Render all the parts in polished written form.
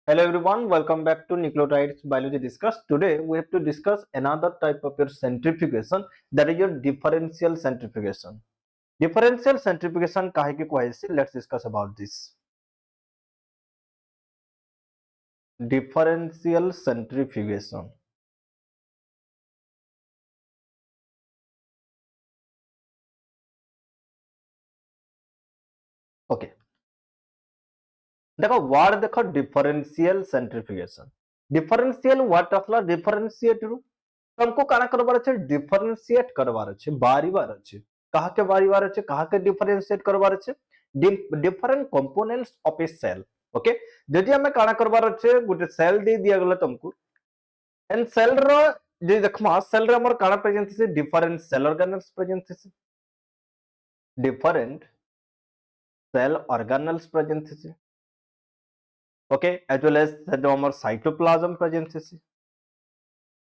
Hello everyone, welcome back to Nucleotides Biology Discuss. Today we have to discuss another type of your centrifugation, that is your differential centrifugation. Differential centrifugation kahe ki kahaysi? Let's discuss about this. Differential centrifugation. Okay. देखो word देखो differential centrifugation. Differential what असला differentiate रू हमको काना करवार अच्छे differentiate करवार अच्छे बारीबार अच्छे कहा के बारीबार अच्छे कहा के डिफरेंशिएट करवार अच्छे different components of a cell okay जदि हमें काना करवार अच्छे गुटे सेल दे दिया गला तुमको एंड सेल रो जे देखमा सेल रे हमर काना प्रेजेंट से डिफरेंट सेल ऑर्गेनेल्स प्रेजेंट से डिफरेंट सेल ऑर्गेनेल्स प्रेजेंट से okay as well as the हमर साइटोप्लाज्म प्रेजेंट से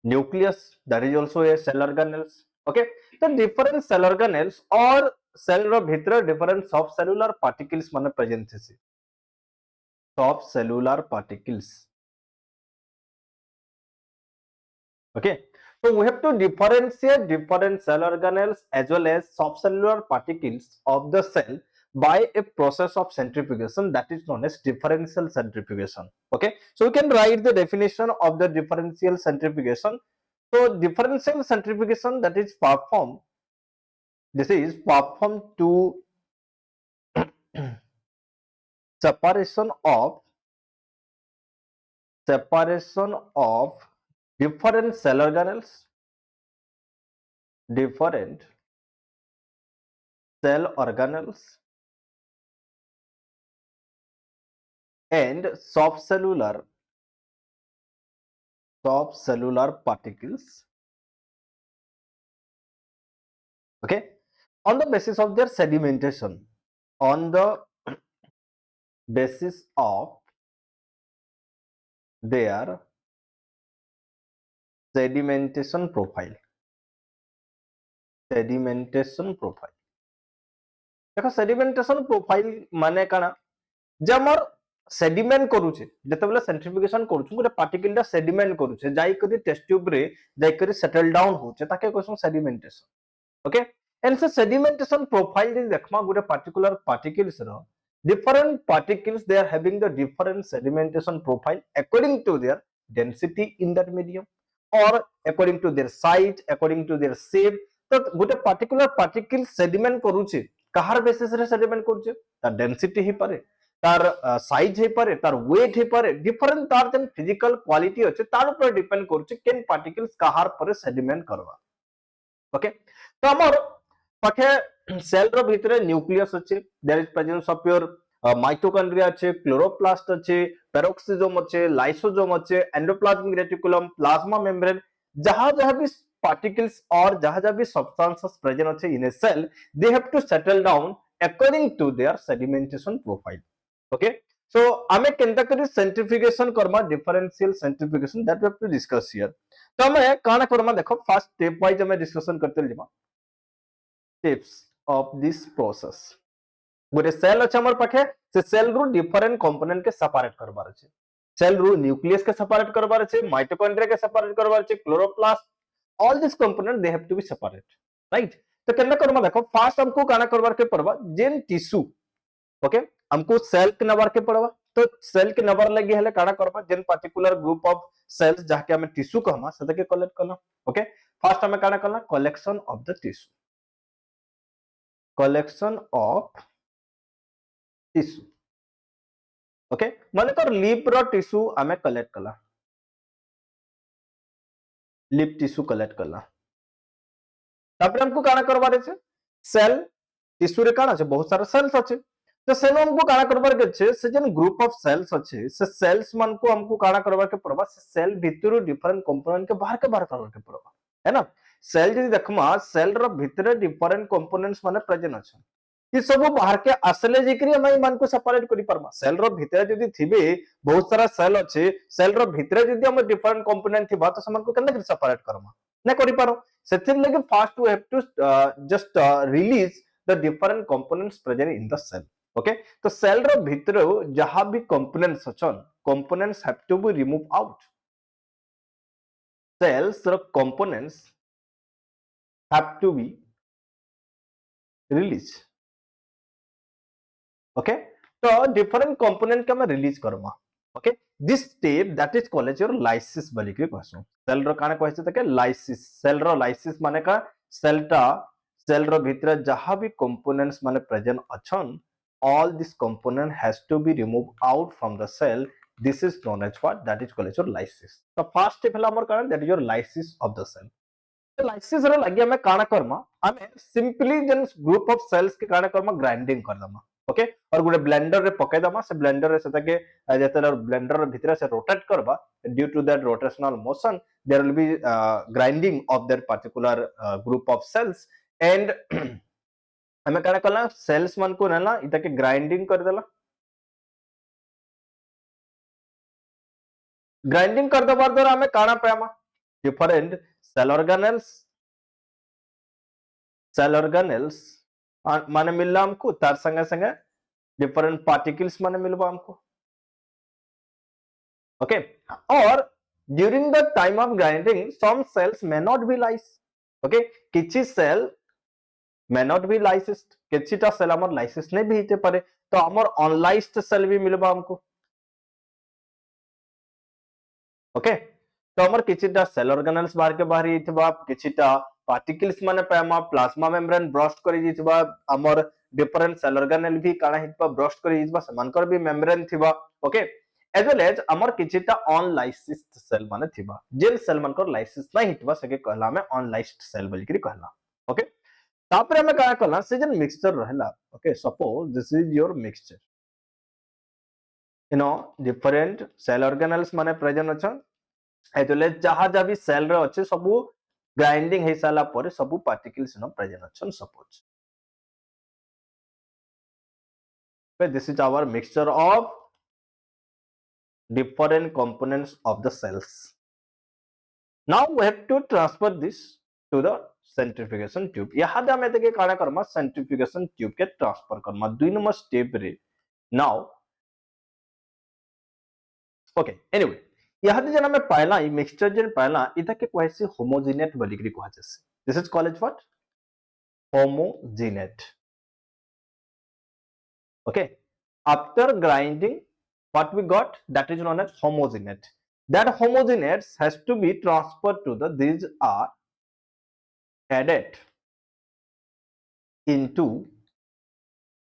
nucleus that is also a cell organelles okay so different cell organelles or cell ro bhitre different subcellular particles mane present these subcellular particles okay so we have to differentiate different cell organelles as well as subcellular particles of the cell by a process of centrifugation that is known as differential centrifugation okay so we can write the definition of the differential centrifugation. So differential centrifugation that is performed, this is performed to separation of different cell organelles, different cell organelles and subcellular particles okay on the basis of their sedimentation, on the basis of their sedimentation profile देखो sedimentation profile माने काना जे हमर sediment करूचे जेतेबेले सेंट्रिफिकेशन करूछु गोटे particle दा sediment करूचे जाई करी टेस्ट ट्यूब रे जाई करी सेटल डाउन होचे ताके कहसु sedimentation okay and say sedimentation profile जे देखमा गोटे पार्टिकुलर पार्टिकल्स रो different particles they are having the different sedimentation profile according to their density in that medium or according to their size according to their shape तो गोटे particular particle sediment करूचे कहार basis रे sediment करूचे तार density ही पारे तार size हे पारे तार वेट हे पारे डिफरेंट तार जन फिजिकल क्वालिटी अछि तार ऊपर डिपेंड करूचे केन पार्टिकल्स कहार पर सेडिमेंट करवा ओके तो हमर पाखे सेल रो भितरे न्यूक्लियस अछि there is presence of your mitochondria अछि क्लोरोप्लास्ट अछि पेरोक्सिसोम अछि लाइसोसोम अछि एंडोप्लाज्मिक रेटिकुलम प्लाज्मा मेम्ब्रेन जहां जहां भी particles or जहां जहां भी substances present अछि in a cell they have to settle down according to their sedimentation profile okay so ame केनता करी centrifugation Karma differential centrifugation that we have to discuss here तो हमें काना करमा देखो फर्स्ट स्टेप वाइज हमें डिस्कशन करते जिमा steps of this process गोटे cell अछि हमर पाखे से सेल रो डिफरेंट कंपोनेंट के सेपरेट करबार अछि सेल रो न्यूक्लियस के सेपरेट करबार अछि माइटोकॉन्ड्रिया के सेपरेट करबार अछि chloroplast all these components they have to be separate right तो केना करमा देखो फर्स्ट हमको काना करबार के पड़बा जेन टिश्यू ओके हमको सेल के नंबर के पड़बा तो सेल के नंबर लगी हेले काना करबा जेन पर्टिकुलर ग्रुप ऑफ सेल्स जाके हमें टिश्यू कहमा सदा के कलेक्ट करना ओके फर्स्ट हमें काना करना collection of the tissue collection of tissue okay माने कर लिप रो टिश्यू हमें कलेक्ट करला लिप टिश्यू कलेक्ट करला तापर हमको काना करबार छै सेल टिश्यू रे काना छै बहुत सारा सेल्स अछि तो सेल हमको काना करबार के छै से जन ग्रुप ऑफ सेल्स अछि से सेल्स मन को हमको काना करबार के पड़बा से सेल भितरु डिफरेंट कंपोनेंट के बाहर करबार के पड़बा है ना सेल जदी देखमा सेल रो भितरे डिफरेंट कंपोनेंट्स माने प्रेजेंट अछि ये सब बाहर के आसले जेकरी हम मन को सेपरेट करि परमा सेल रो भितरे जदी थिबे बहुत सारा सेल अछि सेल रो भितरे जदी हम डिफरेंट कंपोनेंट थिबा तो समन को केना सेपरेट करमा ना करि पारो सेथिर लगे first we have to just release the different components present in the cell okay तो सेल रो भितरे जहां भी कंपोनेंट्स अछन components have to be removed out. Cells components have to be released. Okay, so different component के हमें release Karma. Okay, this step that is called as your lysis बोली के कहसु. Cell रो काने कहसे तके lysis. Cell रो lysis माने का cell रो भितर जहाँ भी components माने present अछन, all this component has to be removed out from the cell. This is known as what? That is called as your lysis. The first step है हमर कारण that is your lysis of the cell. lysis रो लगे हमें काना करमा, हमें simply जन group of cells के काना करमा grinding कर दमा. ओके और गोटे ब्लेंडर रे पके दमा से ब्लेंडर रे सेता के जेतले ब्लेंडर रे भितर से रोटेट करबा due to that rotational motion there will be grinding of that particular group of cells and हमें काना कला सेल्स मन को नला इता के ग्राइंडिंग कर देला ग्राइंडिंग कर दबार द्वारा हमें काना पामा डिफरेंट सेल ऑर्गेनेल्स माने मिलला हमको तार संगे संगे डिफरेंट पार्टिकल्स माने मिलबा हमको ओके और during the time of grinding some cells may not be lyse okay किछि cell may not be lysised किछिटा सेल हमर लाइसिस नै भी हिते पारे तो हमर अनलाइस्ड सेल भी मिलबा हमको ओके तो हमर किछिटा सेल ऑर्गेनेल्स बाहर के बाहर हितबा किछिटा पार्टिकल्स माने पैमा प्लाज्मा मेम्ब्रेन ब्रस्ट करि जितबा हमर डिफरेंट सेल ऑर्गेनेल भी काना हितबा ब्रस्ट करि जितबा समानकर भी मेम्ब्रेन थिबा ओके एज वेल एज हमर किछिटा अनलाइसिस्ड सेल माने थिबा जेल सेल मानकर लाइसिस नै हितबा सके कहला में अनलाइस्ड सेल बोली करी कहला ओके तापर हमें काना कहला से जन मिक्सचर रहला okay suppose this is your mixture you know different cell organelles माने प्रेजेंट अछन एतले जहा जा भी सेल रे अछि सबु ग्राइंडिंग हे साला पर सबु पार्टिकल्स नो प्रेजेंट अछन suppose this is our mixture of different components of the cells. Now we have to transfer this to the centrifugation tube. यहाँ दे हमें देखे काना करमा centrifugation tube के transfer करमा 2 नंबर step रे. Now okay anyway यहाँ दे जन हमें पहला ई mixture जन पहला इता के कहसे homogeneous बोली करी कहा जैसे. This is called what? Homogeneous. Okay. After grinding, what we got that is known as homogeneous. That homogeneous has to be transferred to the these are added into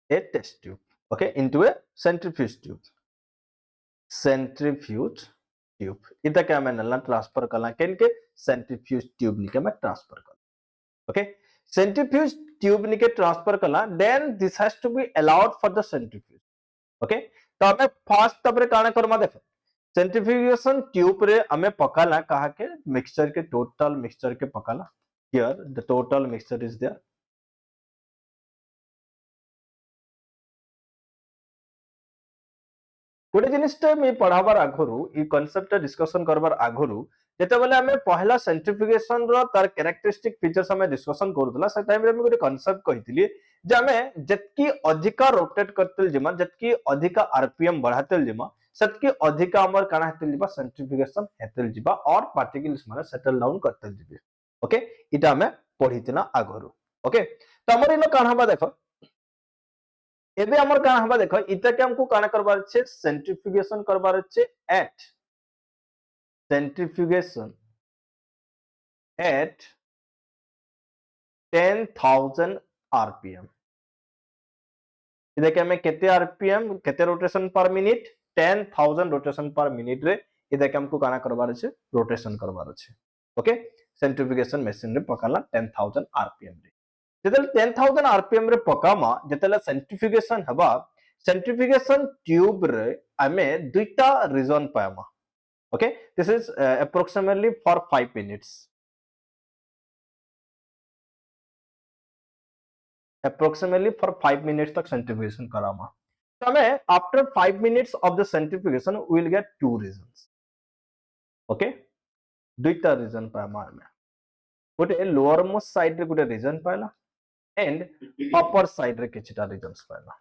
a test tube. Okay, into a centrifuge tube. Centrifuge tube. इधर क्या मैं नल्ला transfer करना केन के centrifuge tube निके मैं transfer करना. Okay, centrifuge tube निके transfer करना. Then this has to be allowed for the centrifuge. Okay तो हमें फास्ट तबरे काना करमा देखो सेंट्रीफ्यूगेशन ट्यूब रे हमें पकाला कहा के मिक्सचर के टोटल मिक्सचर के पकाला here the total mixture is there गोटे जिनिसटा मैं पढ़ाबार आगरु ई कांसेप्ट डिस्कशन करबार आगरु जेते बेले हमें पहला सेंट्रीफ्यूगेशन रो तार कैरेक्टरिस्टिक फीचर्स हमें डिस्कशन करदला से टाइम रे मैं गोटे कांसेप्ट कहितली जे हमें जतकी अधिका रोटेट करतेल जिमा जतकी अधिका आरपीएम बढ़ातेल जिमा सतकी अधिका हमर काना हेतेल जिबा सेंट्रीफ्यूगेशन हेतेल जिबा और पार्टिकल्स माने सेटल डाउन करतेल जिबे ओके इटा हमें पढ़ितना आगरु ओके तो हमर इनो काना हबा देखो एबे हमर काना हबा देखो इता के हमको काना करबार छे सेंट्रीफ्यूगेशन करबार छे एट centrifugation at 10,000 rpm देखिए हमें कितने आरपीएम कितने रोटेशन पर मिनट 10,000 रोटेशन पर मिनट रे ये देखिए हमको काना करबार छे रोटेशन करबार छे ओके सेंट्रीफ्यूगेशन मशीन रे पकाला 10,000 आरपीएम रे जेतले 10,000 आरपीएम रे पकामा जेतले सेंट्रीफ्यूगेशन हबा सेंट्रीफ्यूगेशन ट्यूब रे हमें दुईटा reason Pama okay this is approximately for 5 minutes approximately for 5 minutes तक centrifugation करामा तो हमें after 5 minutes of the centrifugation we will get two reasons okay दुईटा रीजन पामा हमें गोटे लोअर मोस्ट साइड रे गोटे रीजन पाला एंड अपर साइड रे किछटा रीजंस पाला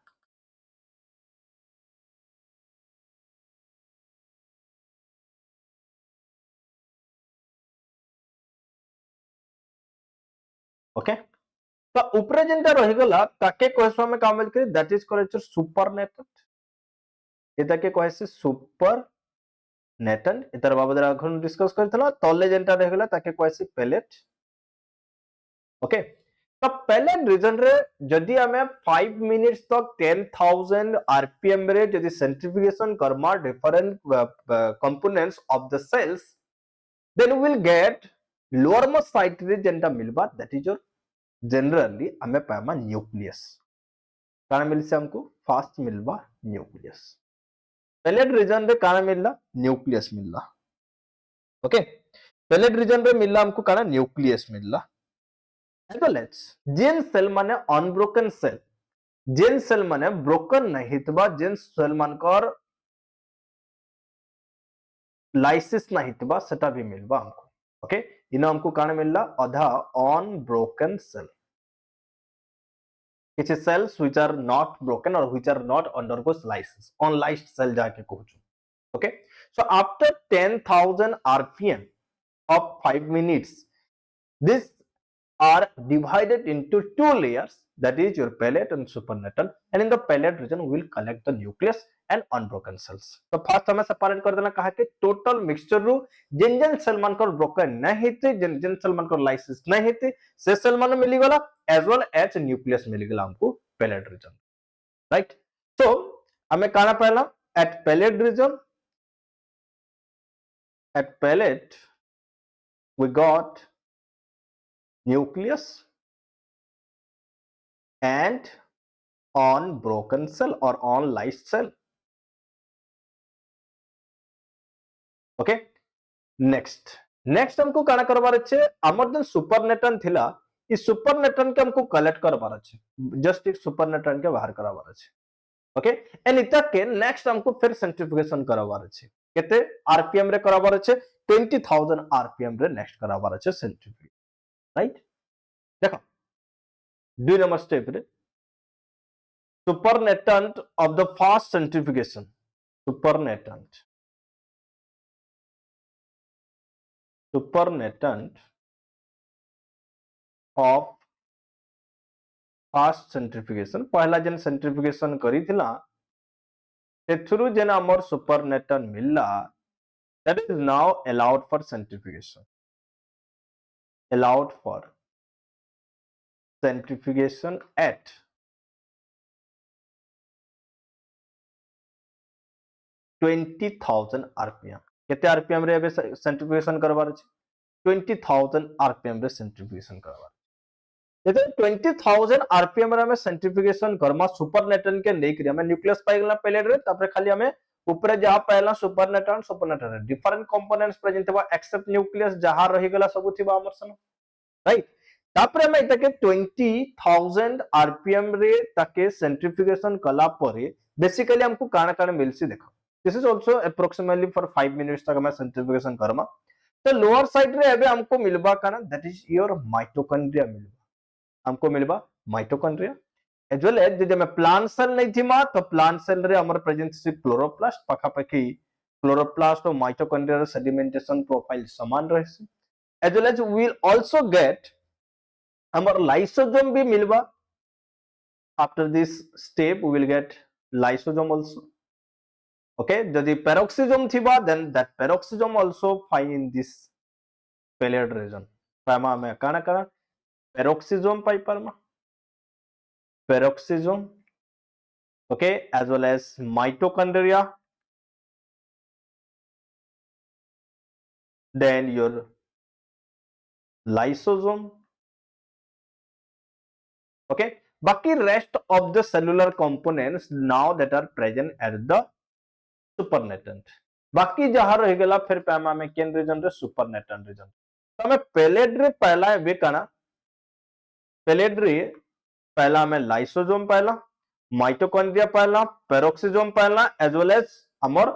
ओके तो ऊपर जेनटा रही गला ताके कहसु हमें काम करी दैट इज कॉल्ड सुपरनेटेंट एटा के कहसे सुपर नेटन इतर बाबद आखन डिस्कस करथला तले जेनटा रही गला ताके कहसे पेलेट ओके तो पेलेट रीजन रे जदी हमें 5 मिनिट्स तक 10000 आरपीएम रे जदी सेंट्रीफ्यूगेशन करमा different components of the cells then we will get lowermost site रे जेनटा मिलबा दैट इज योर जनरली हमें पामा न्यूक्लियस काना मिलसे हमको फास्ट मिलबा न्यूक्लियस पेलेट रीजन रे काना मिलला न्यूक्लियस मिलला ओके पेलेट रीजन रे मिलला हमको काना न्यूक्लियस मिलला एज वेल एज जेन सेल माने अनब्रोकन सेल जेन सेल माने ब्रोकन नहीं हितबा जेन सेल मानकर लाइसिस नहीं हितबा सेटा भी मिलबा हमको ओके इन हमको काना मिलला अधा अनब्रोकन सेल किसी cells which are not broken or which are not undergoes lysis unlysed cell जाके कहूँ okay so after 10,000 rpm of 5 minutes these are divided into two layers that is your pellet and supernatant and in the pellet region we will collect the nucleus and unbroken cells तो first हमें separate कर देना कहा कि total mixture रू जिन जिन cell मानकर broken नहीं हेते जिन जिन सेल मानकर लाइसिस नहीं हेते से सेल मान मिली गला एज वेल एज न्यूक्लियस मिली गला हमको पेलेट रीजन राइट तो हमें कहना पहला at pellet we got nucleus and unbroken cell or unlysed cell okay next हमको काना करबार अच्छे हमर जन सुपरनेटन थिला इस सुपरनेटन के हमको कलेक्ट करबार अच्छे जस्ट एक सुपरनेटन के बाहर कराबार अच्छे ओके एंड इता के नेक्स्ट हमको फिर सेंट्रीफ्यूगेशन कराबार अच्छे केते आरपीएम रे कराबार अच्छे 20000 आरपीएम रे नेक्स्ट कराबार अच्छे सेंट्रीफ्यूगेशन राइट देखो 2 नंबर स्टेप रे supernatant of the fast centrifugation supernatant of fast centrifugation पहला जन centrifugation करी थिला तेथुरु जन हमर supernatant मिलला that is now allowed for centrifugation at 20,000 RPM केते आरपीएम रे एबे सेंट्रीफ्यूगेशन करबार छै 20,000 आरपीएम रे सेंट्रीफ्यूगेशन करबार जते 20,000 आरपीएम रे हमें सेंट्रीफ्यूगेशन करमा सुपरनेटन के नै करी हमें न्यूक्लियस पाइ गेला पेलेट रे तापर खाली हमें ऊपर जहां पहला सुपरनेटन डिफरेंट कंपोनेंट्स प्रेजेंट बा एक्सेप्ट न्यूक्लियस जहां रही गेला सब थिबा हमर सन राइट तापर हमें इतके 20,000 आरपीएम रे ताके सेंट्रीफ्यूगेशन कला परे बेसिकली हमको काना काना मिलसी देखो this is also approximately for 5 minutes तक हमें centrifugation करमा तो लोअर साइड रे एबे हमको मिलबा काना that is your mitochondria मिलबा हमको मिलबा mitochondria as well as जदि हमें प्लांट सेल नहीं थिमा तो प्लांट सेल रे हमर प्रेजेंट से क्लोरोप्लास्ट पाखापाखी क्लोरोप्लास्ट और माइटोकॉन्ड्रिया सेडिमेंटेशन प्रोफाइल समान रहसी as well as we will also get हमर लाइसोसोम भी मिलबा after this step we will get lysosome also okay जदि peroxisome थिबा then that peroxisome also find in this pellet region पामा में काना काना peroxisome pi Parma peroxisome okay as well as mitochondria then your lysosome okay बाकी rest of the cellular components now that are present at the supernatant बाकी जहां रह गला फिर पैमा में केन रीजन रे सुपरनेटेंट रीजन तो हमें पेलेट रे पहला है काना पेलेट रे पहला हमें लाइसोसोम पहला माइटोकॉन्ड्रिया पहला पेरोक्सिसोम पहला एज वेल एज हमर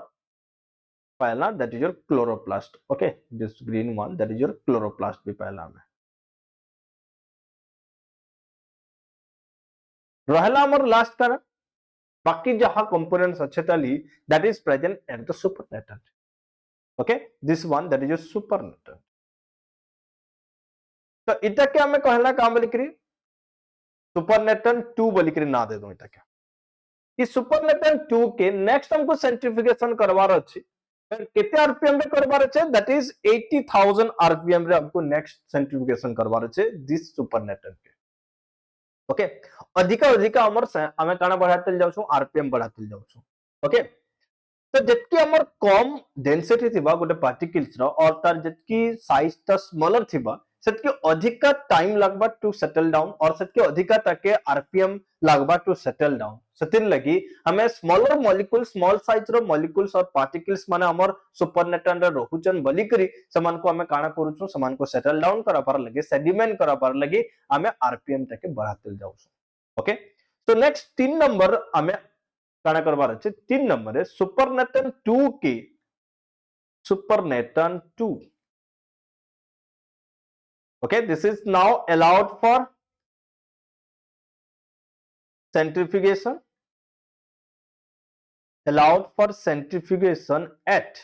पहला that is your chloroplast okay this green one that is your chloroplast भी पहला में रहला हमर लास्ट काना बाकी जहां कंपोनेंट्स अच्छे ताली that is present at the supernatant okay this one that is your supernatant तो इटा के हमें कहला काम बोली करी सुपरनेटन 2 बोली करी ना दे दो इटा के कि सुपरनेटन 2 के नेक्स्ट हमको सेंट्रीफ्यूगेशन करवार अछि केते आरपीएम रे करवार अछि दैट इज 80000 आरपीएम रे हमको नेक्स्ट सेंट्रीफ्यूगेशन करवार अछि दिस सुपरनेटन के ओके अधिका अधिका हमर हमें काना बढ़ाते जाउछु आरपीएम बढ़ाते जाउछु ओके तो जितकी हमर कम डेंसिटी थिबा गोटे पार्टिकल्स रो और तार जितकी साइज ता स्मॉलर थिबा सेतकी अधिका टाइम लागबा टू सेटल डाउन और सेतकी अधिका ताके आरपीएम लागबा टू सेटल डाउन सेतिन लगी हमें स्मॉलर मॉलिक्यूल स्मॉल साइज रो मॉलिक्यूल्स और पार्टिकल्स माने हमर सुपरनेटन रे रहुचन बली करी समान को हमें काना करूछु समान को सेटल डाउन करा पर लगे सेडिमेंट करा पर लगे हमें आरपीएम ताके बढ़ाते जाउछु ओके तो नेक्स्ट 3 नंबर हमें काना करवार अच्छे 3 नंबर है सुपरनेटन 2 के सुपरनेटन 2 okay this is now allowed for centrifugation at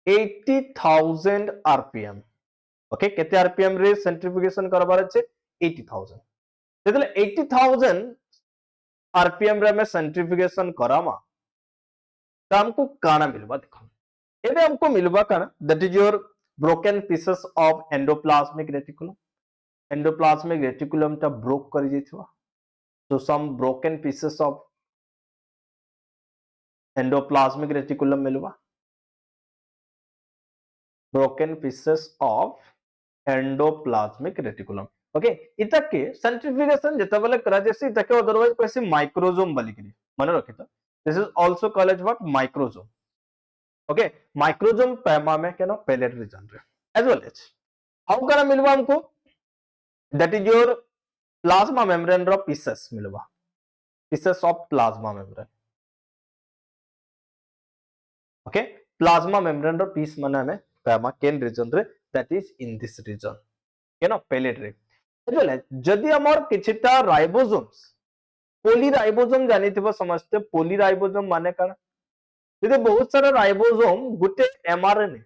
80000 rpm okay केते rpm रे centrifugation करवार अच्छे 80000 जेतले 80000 आरपीएम रे में सेंट्रीफ्यूगेशन करामा तो हमको काना मिलबा देखो एबे हमको मिलबा काना that is your broken pieces of endoplasmic reticulum ता ब्रोक करि जेथिबा so some broken pieces of endoplasmic reticulum मिलबा broken pieces of endoplasmic reticulum okay इतके सेंट्रीफ्यूगेशन जेतबले करा जेसी इतके अदरवाइज कैसे माइक्रोजोम बलिकरी माने रखित this is also called as what microsome okay microsome पैमा में केनो पेलेट रीजन रे एज वेल एज हाउ करा मिलबा हमको that is your plasma membrane row pieces मिलबा pieces of plasma membrane okay plasma membrane रो पीस माने हमें पैमा केन रीजन रे that is in this region केनो पेलेट रे जदि हमर किछिटा राइबोसोम्स पॉलीराइबोसोम जानिथिबो समझते पॉलीराइबोसोम माने काना जदि बहुत सारा राइबोसोम गुटे एमआरएनए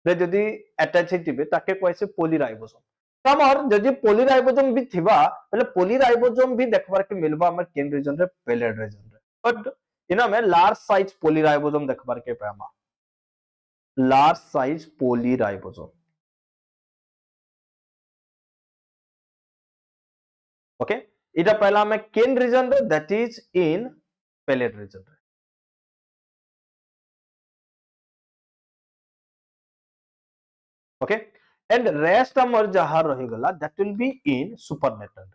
रे जदि अटैच हितिबे ताके कहसे पॉलीराइबोसोम तमर जदि पॉलीराइबोसोम भी थिबा मतलब पॉलीराइबोसोम भी देखबार के मिलबा हमर केन रीजन रे पेलेट रीजन रे बट इना में लार्ज साइज पॉलीराइबोसोम देखबार के पामा लार्ज साइज पॉलीराइबोसोम ओके इटा पहला में केन रीजन रे that is in pellet region रे ओके एंड रेस्ट हमर जहां रही गला that will be in supernatant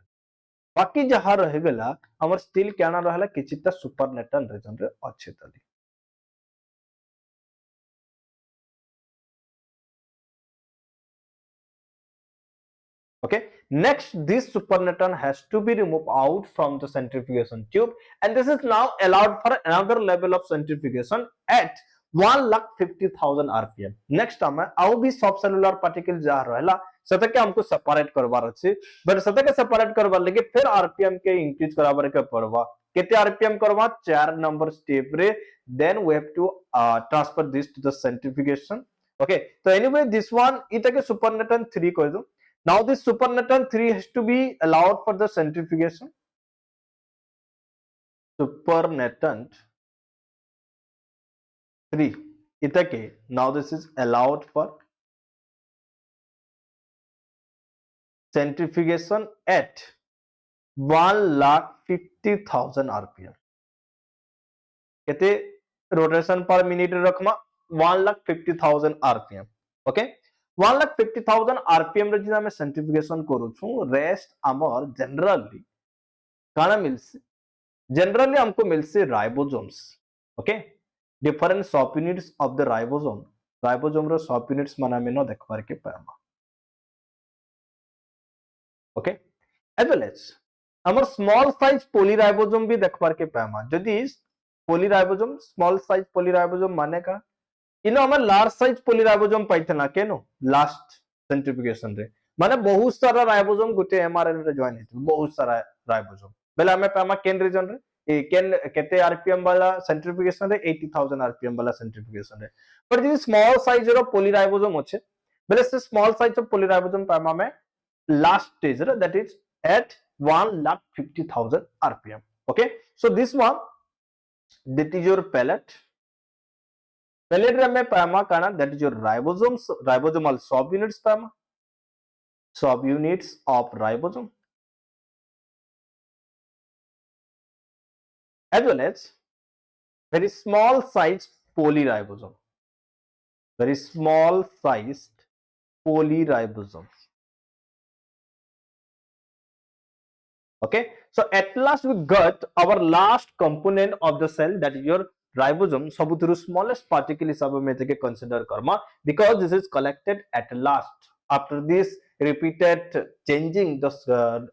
बाकी जहां रही गला हमर स्टिल केना रहला किछिटा सुपरनेटन रीजन रे अच्छे तली okay next this supernatant has to be removed out from the centrifugation tube and this is now allowed for another level of centrifugation at 1,50,000 rpm next हम आउ भी सब सेलुलर पार्टिकल जा रहला सते के हमको सेपरेट करबार अछि बट सते के सेपरेट करबार लगे फिर आरपीएम के इंक्रीज कराबर के पड़वा केते आरपीएम करवा 4 नंबर स्टेप रे then we have to transfer this to the centrifugation okay so anyway this one ita के supernatant 3 कह दो now this supernatant 3 has to be allowed for the centrifugation supernatant 3 itake now this is allowed for centrifugation at 1,50,000 rpm केते rotation पर minute Rakhma 1,50,000 rpm okay 1,50,000 rpm रे हम centrifugation करू छु rest हमर जनरली काना मिलसे जनरली हमको मिलसे राइबोसोम्स ओके डिफरेंट सब यूनिट्स ऑफ द राइबोसोम रो सब यूनिट्स माने में न देखबार के पामा ओके एज वेल एज हमर स्मॉल साइज पॉलीराइबोसोम भी देखबार के पामा जदि पॉलीराइबोसोम स्मॉल साइज पॉलीराइबोसोम माने का इनो हमर लार्ज साइज पॉलीराइबोसोम पाइथना केनो लास्ट सेंट्रीफ्यूगेशन रे माने बहुत सारा राइबोसोम गुटे एमआरएनए रे जॉइन हेतु बहुत सारा राइबोसोम बेला हमें पामा केन रीजन रे ए केन केते आरपीएम वाला सेंट्रीफ्यूगेशन रे 80,000 आरपीएम वाला सेंट्रीफ्यूगेशन रे पर जे स्मॉल साइज रो पॉलीराइबोसोम अछि बेले से स्मॉल साइज ऑफ पॉलीराइबोसोम पामा में लास्ट स्टेज रे that is at 1,50,000 rpm. Okay, so this one, that is your pellet. Pellet रे में पामा काना, that is your ribosomes, ribosomal subunits Pama, subunits of ribosome, as well as very small size polyribosome, very small sized polyribosome. Okay, so at last we got our last component of the cell, that is your ribosome. सबुथिरु smallest particle हिसाब में take consider karma, because this is collected at last after this repeated changing the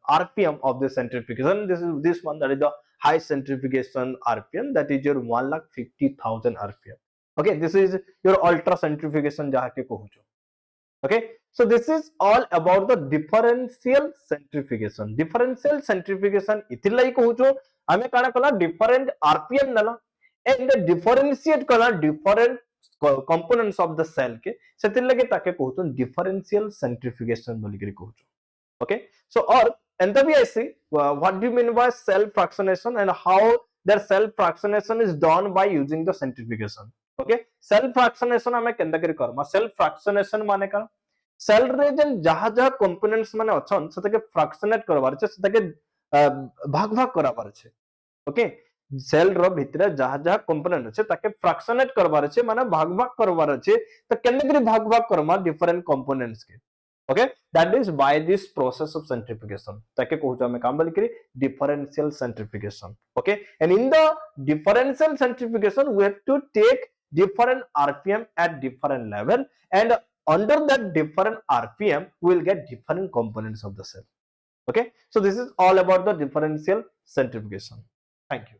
rpm of the centrifugation. This one, that is the high centrifugation rpm, that is your 1,50,000 rpm. Okay, this is your ultra centrifugation jaha के कहूचो. Okay, so this is all about the differential centrifugation. Differential centrifugation इतिलाई कहूचो हमें काना कला different rpm नला and differentiate कला different components of the cell के सेतिर लगे ताके कहूचो differential centrifugation बोली करी कहूचो. Okay, so और एंता भी ऐसे what do you mean by cell fractionation and how their cell fractionation is done by using the centrifugation. Okay, cell fractionation हमें केंदा करी करमा. Cell fractionation माने का सेल रे जन जहा जहा कंपोनेंट्स माने अछन सेतके फ्रैक्शनेट करबार छे, सेतके भाग भाग कराबार छे. ओके, सेल रो भितरे जहा जहा कंपोनेंट छे ताके फ्रैक्शनेट करबार छे, माने भाग भाग करबार छे. तो केने करी भाग भाग करमा डिफरेंट कंपोनेंट्स के. Okay, that is by this process of centrifugation ताके कहू हम काम बोली करी differential centrifugation. Okay, and in the differential centrifugation we have to take different rpm at different level, and under that different rpm we will get different components of the cell. Okay, so this is all about the differential centrifugation. Thank you.